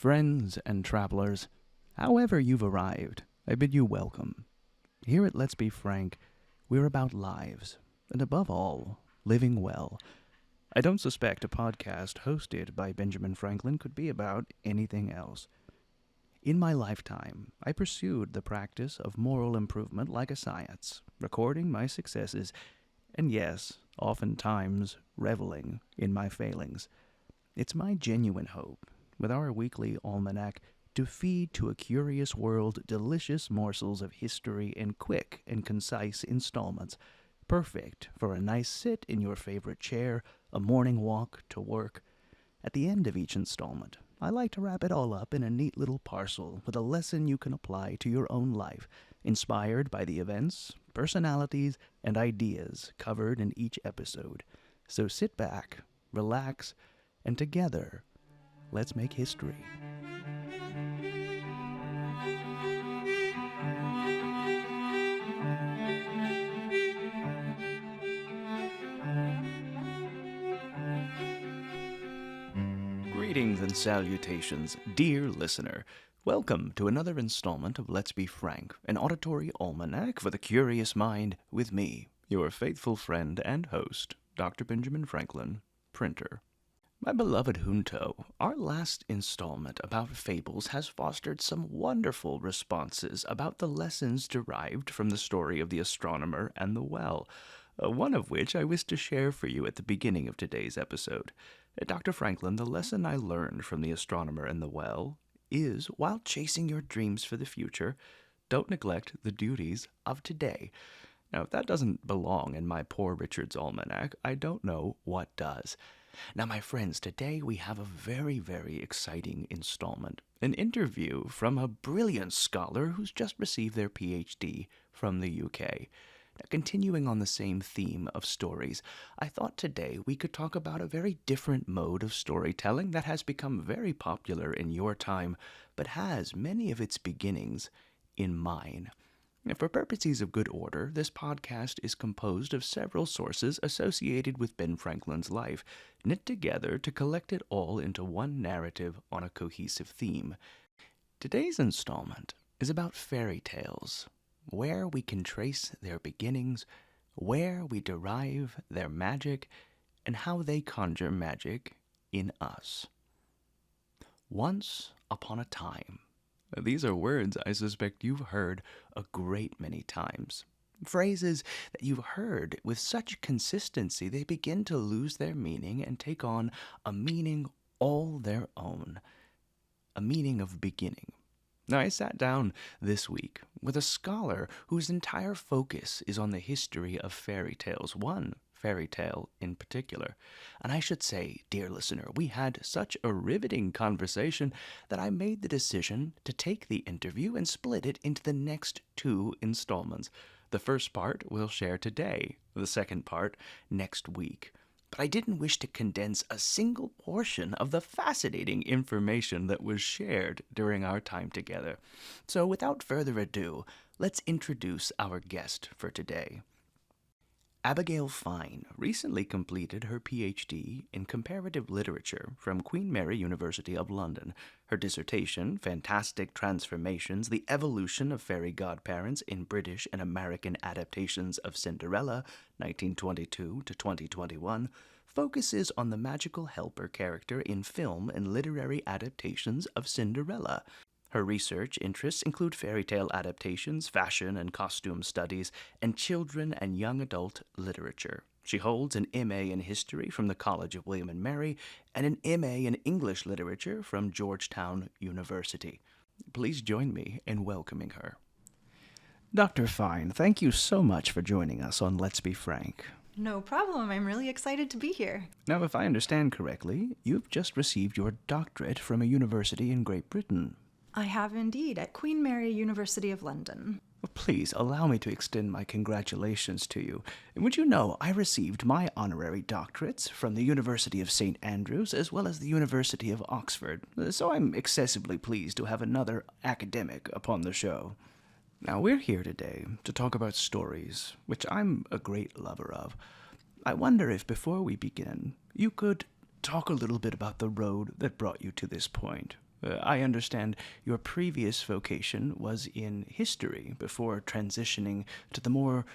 Friends and travelers, however you've arrived, I bid you welcome. Here at Let's Be Frank, we're about lives, and above all, living well. I don't suspect a podcast hosted by Benjamin Franklin could be about anything else. In my lifetime, I pursued the practice of moral improvement like a science, recording my successes, and yes, oftentimes reveling in my failings. It's my genuine hope, with our weekly almanac, to feed to a curious world delicious morsels of history in quick and concise installments, perfect for a nice sit in your favorite chair, a morning walk to work. At the end of each installment, I like to wrap it all up in a neat little parcel with a lesson you can apply to your own life, inspired by the events, personalities, and ideas covered in each episode. So sit back, relax, and together, let's make history. Greetings and salutations, dear listener. Welcome to another installment of Let's Be Frank, an auditory almanac for the curious mind with me, your faithful friend and host, Dr. Benjamin Franklin, printer. My beloved Junto, our last installment about fables has fostered some wonderful responses about the lessons derived from the story of the astronomer and the well, one of which I wish to share for you at the beginning of today's episode. Dr. Franklin, the lesson I learned from the astronomer and the well is, while chasing your dreams for the future, don't neglect the duties of today. Now, if that doesn't belong in my Poor Richard's Almanac, I don't know what does. Now, my friends, today we have a very, very exciting installment, an interview from a brilliant scholar who's just received their PhD from the UK. Now, continuing on the same theme of stories, I thought today we could talk about a very different mode of storytelling that has become very popular in your time, but has many of its beginnings in mine. Now, for purposes of good order, this podcast is composed of several sources associated with Ben Franklin's life, knit together to collect it all into one narrative on a cohesive theme. Today's installment is about fairy tales, where we can trace their beginnings, where we derive their magic, and how they conjure magic in us. Once upon a time. These are words I suspect you've heard a great many times. Phrases that you've heard with such consistency they begin to lose their meaning and take on a meaning all their own. A meaning of beginning. Now, I sat down this week with a scholar whose entire focus is on the history of fairy tales, one fairy tale in particular. And I should say, dear listener, we had such a riveting conversation that I made the decision to take the interview and split it into the next two installments. The first part we'll share today, the second part next week. But I didn't wish to condense a single portion of the fascinating information that was shared during our time together. So without further ado, let's introduce our guest for today. Abigail Fine recently completed her PhD in Comparative Literature from Queen Mary University of London. Her dissertation, Fantastic Transformations, The Evolution of Fairy Godparents in British and American Adaptations of Cinderella, 1922 to 2021, focuses on the magical helper character in film and literary adaptations of Cinderella. Her research interests include fairy tale adaptations, fashion and costume studies, and children and young adult literature. She holds an MA in History from the College of William and Mary and an MA in English Literature from Georgetown University. Please join me in welcoming her. Dr. Fine, thank you so much for joining us on Let's Be Frank. No problem. I'm really excited to be here. Now, if I understand correctly, you've just received your doctorate from a university in Great Britain. I have indeed, at Queen Mary University of London. Please allow me to extend my congratulations to you. Would you know, I received my honorary doctorates from the University of St. Andrews as well as the University of Oxford, so I'm excessively pleased to have another academic upon the show. Now, we're here today to talk about stories, which I'm a great lover of. I wonder if before we begin, you could talk a little bit about the road that brought you to this point. I understand your previous vocation was in history before transitioning to the more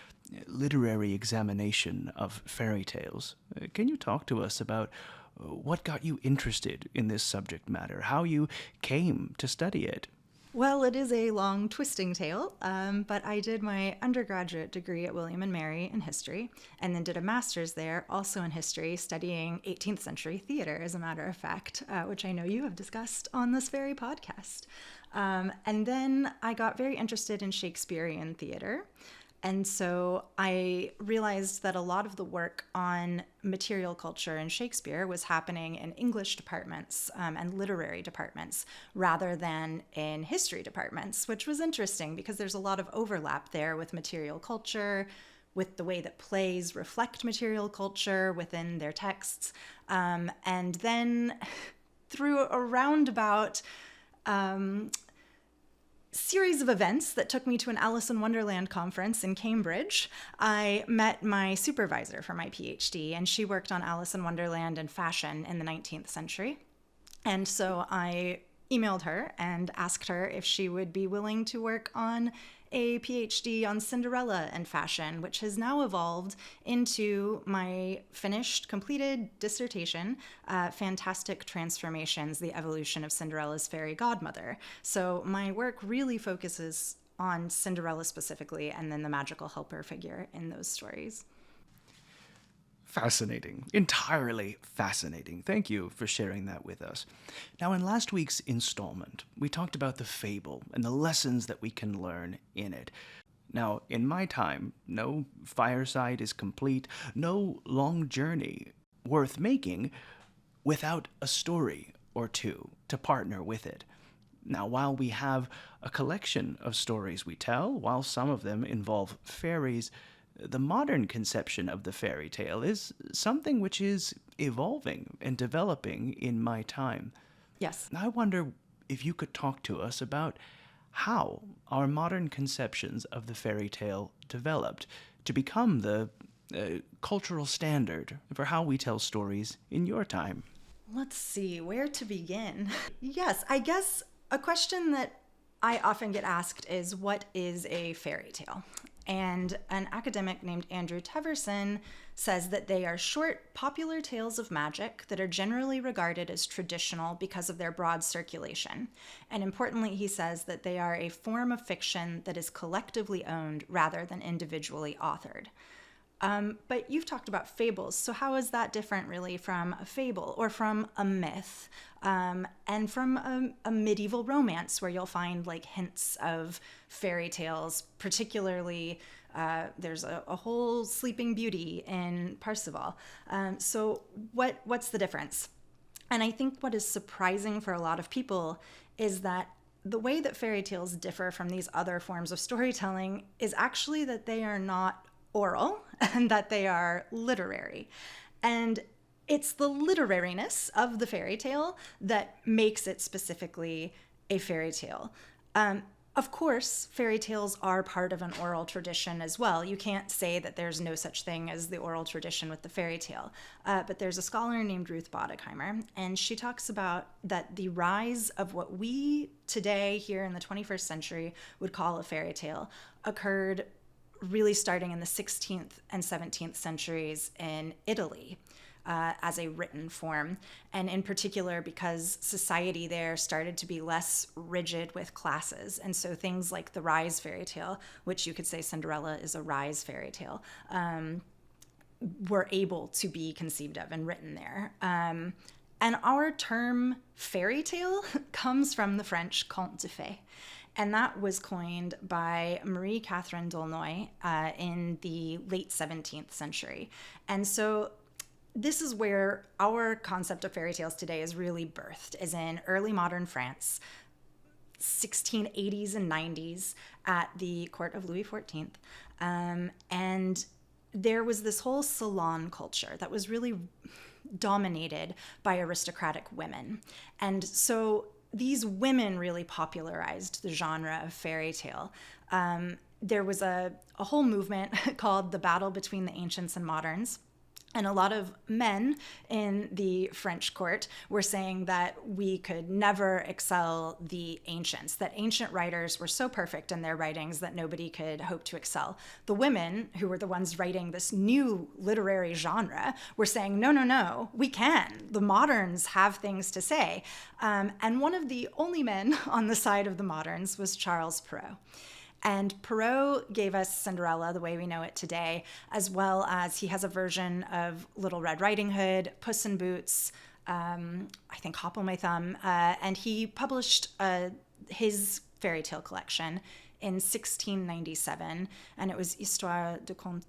literary examination of fairy tales. Can you talk to us about what got you interested in this subject matter, how you came to study it? Well, it is a long, twisting tale, but I did my undergraduate degree at William and Mary in history, and then did a master's there, also in history, studying 18th century theater, as a matter of fact, which I know you have discussed on this very podcast. And then I got very interested in Shakespearean theater. And so I realized that a lot of the work on material culture in Shakespeare was happening in English departments and literary departments rather than in history departments, which was interesting because there's a lot of overlap there with material culture, with the way that plays reflect material culture within their texts. And then through a roundabout series of events that took me to an Alice in Wonderland conference in Cambridge, I met my supervisor for my PhD, and she worked on Alice in Wonderland and fashion in the 19th century. And so I emailed her and asked her if she would be willing to work on a PhD on Cinderella and fashion, which has now evolved into my finished, completed dissertation, Fantastic Transformations, the Evolution of Cinderella's Fairy Godmother. So my work really focuses on Cinderella specifically, and then the magical helper figure in those stories. Fascinating. Entirely fascinating. Thank you for sharing that with us. Now, in last week's installment, we talked about the fable and the lessons that we can learn in it. Now, in my time, no fireside is complete, no long journey worth making without a story or two to partner with it. Now, while we have a collection of stories we tell, while some of them involve fairies, the modern conception of the fairy tale is something which is evolving and developing in my time. Yes. I wonder if you could talk to us about how our modern conceptions of the fairy tale developed to become the cultural standard for how we tell stories in your time. Let's see, where to begin? Yes, I guess a question that I often get asked is, what is a fairy tale? And an academic named Andrew Teverson says that they are short, popular tales of magic that are generally regarded as traditional because of their broad circulation. And importantly, he says that they are a form of fiction that is collectively owned rather than individually authored. But you've talked about fables, so how is that different really from a fable or from a myth and from a medieval romance where you'll find like hints of fairy tales, particularly there's a whole Sleeping Beauty in Parzival. So what's the difference? And I think what is surprising for a lot of people is that the way that fairy tales differ from these other forms of storytelling is actually that they are not oral and that they are literary. And it's the literariness of the fairy tale that makes it specifically a fairy tale. Of course, fairy tales are part of an oral tradition as well. You can't say that there's no such thing as the oral tradition with the fairy tale. But there's a scholar named Ruth Boddigheimer, and she talks about that the rise of what we today here in the 21st century would call a fairy tale occurred really starting in the 16th and 17th centuries in Italy as a written form. And in particular, because society there started to be less rigid with classes. And so things like the rise fairy tale, which you could say Cinderella is a rise fairy tale, were able to be conceived of and written there. And our term fairy tale comes from the French conte de fées. And that was coined by Marie Catherine d'Aulnoy in the late 17th century. And so this is where our concept of fairy tales today is really birthed, is in early modern France, 1680s and 90s at the court of Louis XIV. And there was this whole salon culture that was really dominated by aristocratic women. And so these women really popularized the genre of fairy tale. There was a whole movement called the Battle Between the Ancients and Moderns, And a lot of men in the French court were saying that we could never excel the ancients, that ancient writers were so perfect in their writings that nobody could hope to excel. The women, who were the ones writing this new literary genre, were saying, no, no, no, we can. The moderns have things to say. And one of the only men on the side of the moderns was Charles Perrault. And Perrault gave us Cinderella the way we know it today, as well as he has a version of Little Red Riding Hood, Puss in Boots, I think Hop on My Thumb, and he published his fairy tale collection in 1697, and it was Histoire de Conte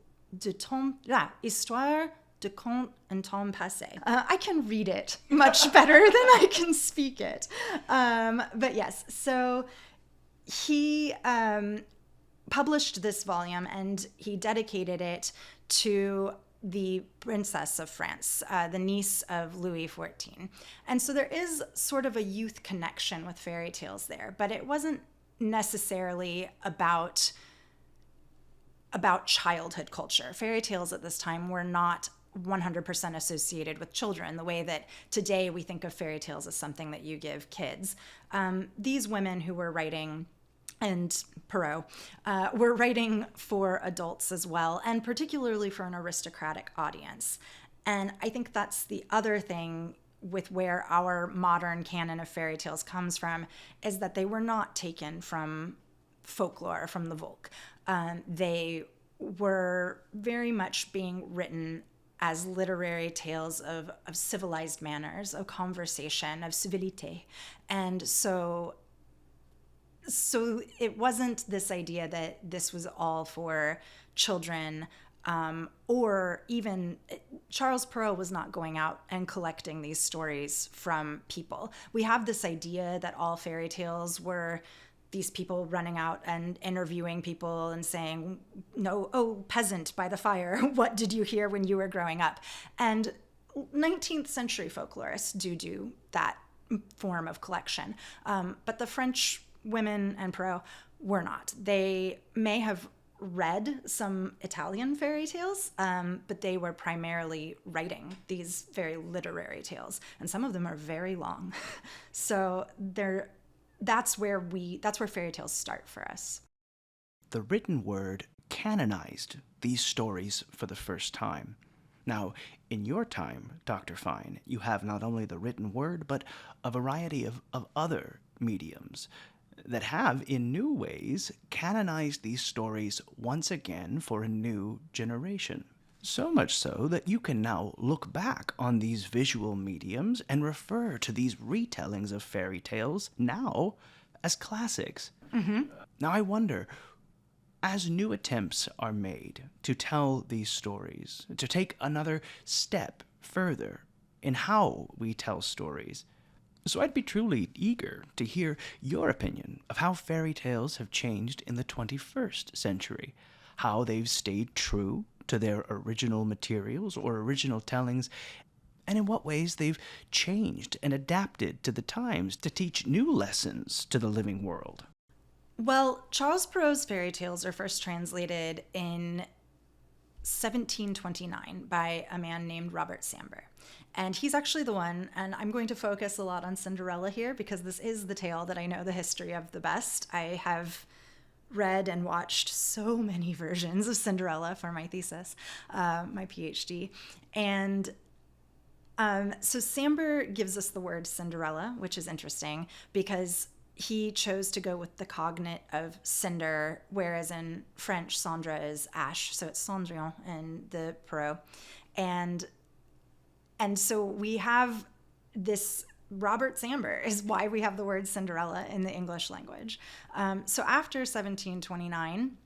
en temps passé. I can read it much better than I can speak it. But yes, so he published this volume and he dedicated it to the Princess of France, the niece of Louis XIV. And so there is sort of a youth connection with fairy tales there, but it wasn't necessarily about childhood culture. Fairy tales at this time were not 100% associated with children, the way that today we think of fairy tales as something that you give kids. These women who were writing, and Perrault, were writing for adults as well, and particularly for an aristocratic audience. And I think that's the other thing with where our modern canon of fairy tales comes from, is that they were not taken from folklore, from the Volk. They were very much being written as literary tales of civilized manners, of conversation, of civilité. And so it wasn't this idea that this was all for children, or even Charles Perrault was not going out and collecting these stories from people. We have this idea that all fairy tales were these people running out and interviewing people and saying, no, oh, peasant by the fire, what did you hear when you were growing up? And 19th century folklorists do that form of collection. But the French women and Perrault were not. They may have read some Italian fairy tales, but they were primarily writing these very literary tales, and some of them are very long. So that's where fairy tales start for us. The written word canonized these stories for the first time. Now, in your time, Dr. Fine, you have not only the written word, but a variety of other mediums that have, in new ways, canonized these stories once again for a new generation. So much so that you can now look back on these visual mediums and refer to these retellings of fairy tales now as classics. Mm-hmm. Now I wonder, as new attempts are made to tell these stories, to take another step further in how we tell stories, so I'd be truly eager to hear your opinion of how fairy tales have changed in the 21st century, how they've stayed true to their original materials or original tellings, and in what ways they've changed and adapted to the times to teach new lessons to the living world. Well, Charles Perrault's fairy tales are first translated in 1729 by a man named Robert Samber. And he's actually the one, and I'm going to focus a lot on Cinderella here because this is the tale that I know the history of the best. I have read and watched so many versions of Cinderella for my thesis, my PhD. And so Samber gives us the word Cinderella, which is interesting because he chose to go with the cognate of cinder, whereas in French, cendre is ash, so it's cendrillon in the Perrault. And so we have this, Robert Samber is why we have the word Cinderella in the English language. So after 1729,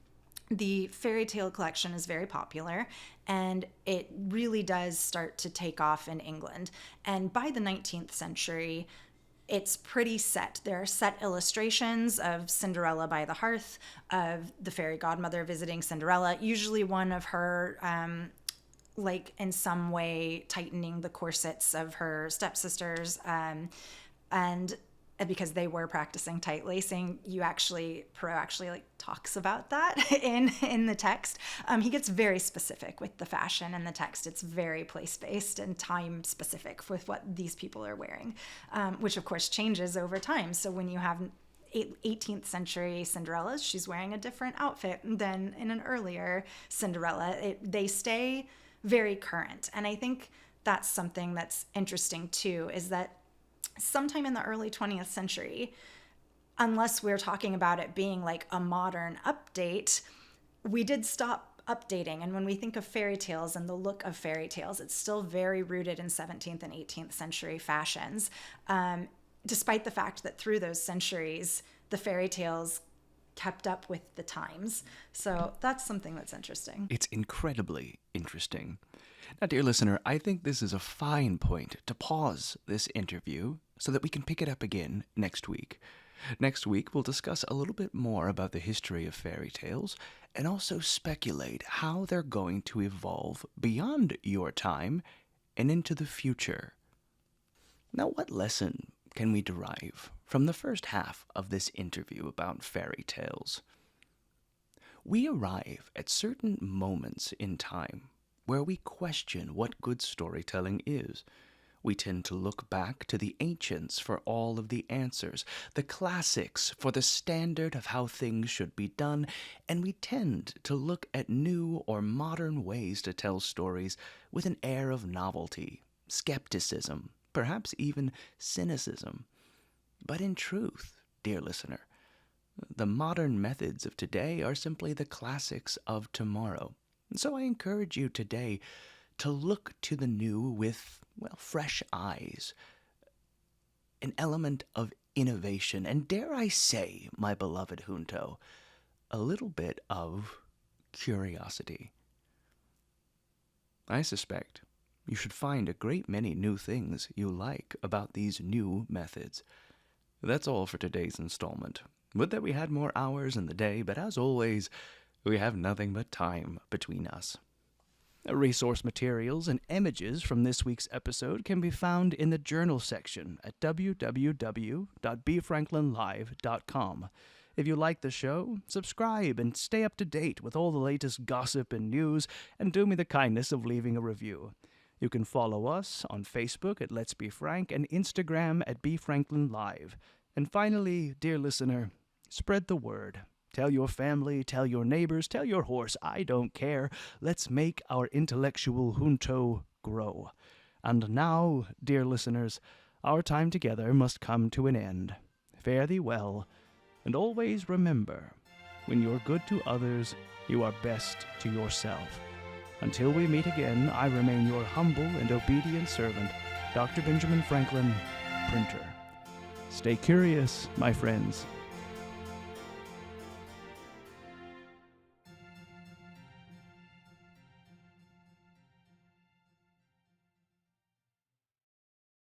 the fairy tale collection is very popular, and it really does start to take off in England. And by the 19th century, it's pretty set. There are set illustrations of Cinderella by the hearth, of the fairy godmother visiting Cinderella, usually one of her like in some way tightening the corsets of her stepsisters, and because they were practicing tight lacing. Perot actually like talks about that in the text. He gets very specific with the fashion in the text. It's very place-based and time-specific with what these people are wearing, which of course changes over time. So when you have 18th century Cinderella, she's wearing a different outfit than in an earlier Cinderella. They stay very current. And I think that's something that's interesting too, is that sometime in the early 20th century, unless we're talking about it being like a modern update, we did stop updating. And when we think of fairy tales and the look of fairy tales, it's still very rooted in 17th and 18th century fashions. Despite the fact that through those centuries, the fairy tales kept up with the times. So that's something that's interesting. It's incredibly interesting. Now, dear listener, I think this is a fine point to pause this interview so that we can pick it up again next week. Next week, we'll discuss a little bit more about the history of fairy tales and also speculate how they're going to evolve beyond your time and into the future. Now, what lesson can we derive from the first half of this interview about fairy tales? We arrive at certain moments in time where we question what good storytelling is. We tend to look back to the ancients for all of the answers, the classics for the standard of how things should be done, and we tend to look at new or modern ways to tell stories with an air of novelty, skepticism, perhaps even cynicism. But in truth, dear listener, the modern methods of today are simply the classics of tomorrow. And so I encourage you today to look to the new with, fresh eyes, an element of innovation, and dare I say, my beloved Junto, a little bit of curiosity. I suspect you should find a great many new things you like about these new methods. That's all for today's installment. Would that we had more hours in the day, but as always, we have nothing but time between us. Resource materials and images from this week's episode can be found in the journal section at www.bfranklinlive.com. If you like the show, subscribe and stay up to date with all the latest gossip and news, and do me the kindness of leaving a review. You can follow us on Facebook at Let's Be Frank and Instagram at BFranklinLive. And finally, dear listener, spread the word. Tell your family, tell your neighbors, tell your horse, I don't care. Let's make our intellectual junto grow. And now, dear listeners, our time together must come to an end. Fare thee well, and always remember, when you're good to others, you are best to yourself. Until we meet again, I remain your humble and obedient servant, Dr. Benjamin Franklin, Printer. Stay curious, my friends.